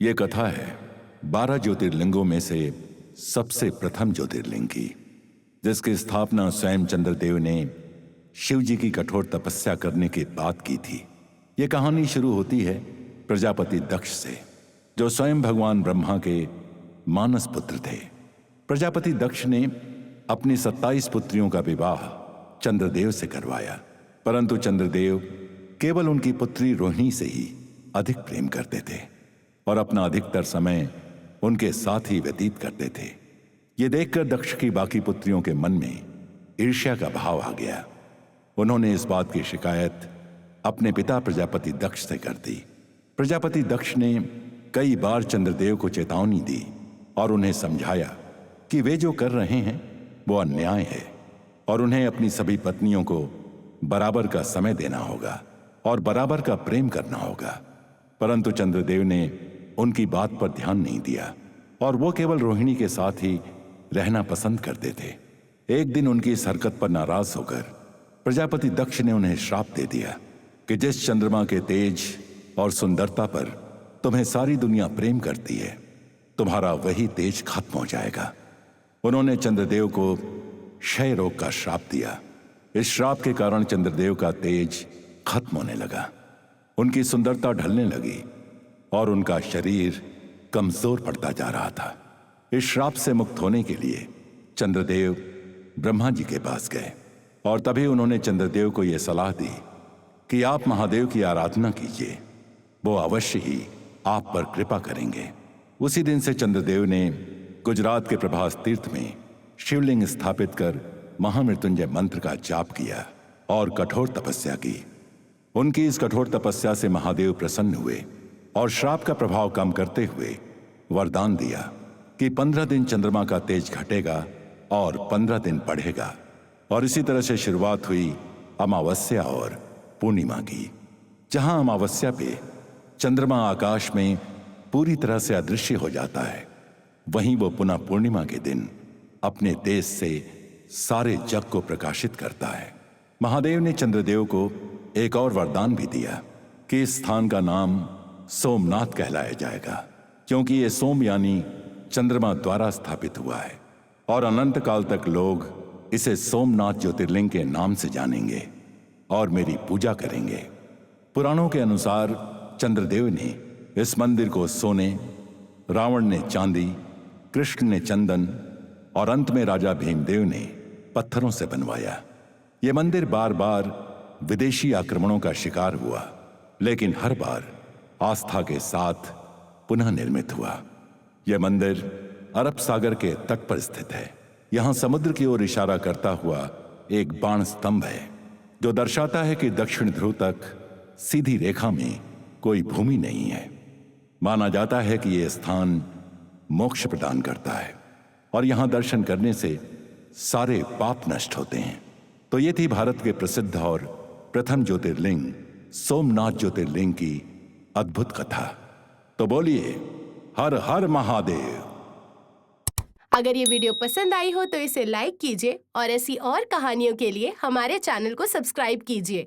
ये कथा है 12 ज्योतिर्लिंगों में से सबसे प्रथम ज्योतिर्लिंग की, जिसकी स्थापना स्वयं चंद्रदेव ने शिव जी की कठोर तपस्या करने के बाद की थी। ये कहानी शुरू होती है प्रजापति दक्ष से, जो स्वयं भगवान ब्रह्मा के मानस पुत्र थे। प्रजापति दक्ष ने अपनी 27 पुत्रियों का विवाह चंद्रदेव से करवाया, परंतु चंद्रदेव केवल उनकी पुत्री रोहिणी से ही अधिक प्रेम करते थे और अपना अधिकतर समय उनके साथ ही व्यतीत करते थे। ये देखकर दक्ष की बाकी पुत्रियों के मन में ईर्ष्या का भाव आ गया। उन्होंने इस बात की शिकायत अपने पिता प्रजापति दक्ष से कर दी। प्रजापति दक्ष ने कई बार चंद्रदेव को चेतावनी दी और उन्हें समझाया कि वे जो कर रहे हैं वो अन्याय है और उन्हें अपनी सभी पत्नियों को बराबर का समय देना होगा और बराबर का प्रेम करना होगा। परंतु चंद्रदेव ने उनकी बात पर ध्यान नहीं दिया और वो केवल रोहिणी के साथ ही रहना पसंद करते थे। एक दिन उनकी इस हरकत पर नाराज होकर प्रजापति दक्ष ने उन्हें श्राप दे दिया कि जिस चंद्रमा के तेज और सुंदरता पर तुम्हें सारी दुनिया प्रेम करती है, तुम्हारा वही तेज खत्म हो जाएगा। उन्होंने चंद्रदेव को क्षय रोग का श्राप दिया। इस श्राप के कारण चंद्रदेव का तेज खत्म होने लगा, उनकी सुंदरता ढलने लगी और उनका शरीर कमजोर पड़ता जा रहा था। इस श्राप से मुक्त होने के लिए चंद्रदेव ब्रह्मा जी के पास गए और तभी उन्होंने चंद्रदेव को यह सलाह दी कि आप महादेव की आराधना कीजिए, वो अवश्य ही आप पर कृपा करेंगे। उसी दिन से चंद्रदेव ने गुजरात के प्रभास तीर्थ में शिवलिंग स्थापित कर महामृत्युंजय मंत्र का जाप किया और कठोर तपस्या की। उनकी इस कठोर तपस्या से महादेव प्रसन्न हुए और श्राप का प्रभाव कम करते हुए वरदान दिया कि 15 दिन चंद्रमा का तेज घटेगा और 15 दिन बढ़ेगा। और इसी तरह से शुरुआत हुई अमावस्या और पूर्णिमा की। जहां अमावस्या पे चंद्रमा आकाश में पूरी तरह से अदृश्य हो जाता है, वहीं वो पुनः पूर्णिमा के दिन अपने तेज से सारे जग को प्रकाशित करता है। महादेव ने चंद्रदेव को एक और वरदान भी दिया कि इस स्थान का नाम सोमनाथ कहलाया जाएगा, क्योंकि ये सोम यानी चंद्रमा द्वारा स्थापित हुआ है और अनंत काल तक लोग इसे सोमनाथ ज्योतिर्लिंग के नाम से जानेंगे और मेरी पूजा करेंगे। पुराणों के अनुसार चंद्रदेव ने इस मंदिर को सोने, रावण ने चांदी, कृष्ण ने चंदन और अंत में राजा भीमदेव ने पत्थरों से बनवाया। यह मंदिर बार बार विदेशी आक्रमणों का शिकार हुआ, लेकिन हर बार आस्था के साथ पुनः निर्मित हुआ। यह मंदिर अरब सागर के तट पर स्थित है। यहां समुद्र की ओर इशारा करता हुआ एक बाण स्तंभ है, जो दर्शाता है कि दक्षिण ध्रुव तक सीधी रेखा में कोई भूमि नहीं है। माना जाता है कि यह स्थान मोक्ष प्रदान करता है और यहां दर्शन करने से सारे पाप नष्ट होते हैं। तो ये थी भारत के प्रसिद्ध और प्रथम ज्योतिर्लिंग सोमनाथ ज्योतिर्लिंग की अद्भुत कथा। तो बोलिए हर हर महादेव। अगर ये वीडियो पसंद आई हो तो इसे लाइक कीजिए और ऐसी और कहानियों के लिए हमारे चैनल को सब्सक्राइब कीजिए।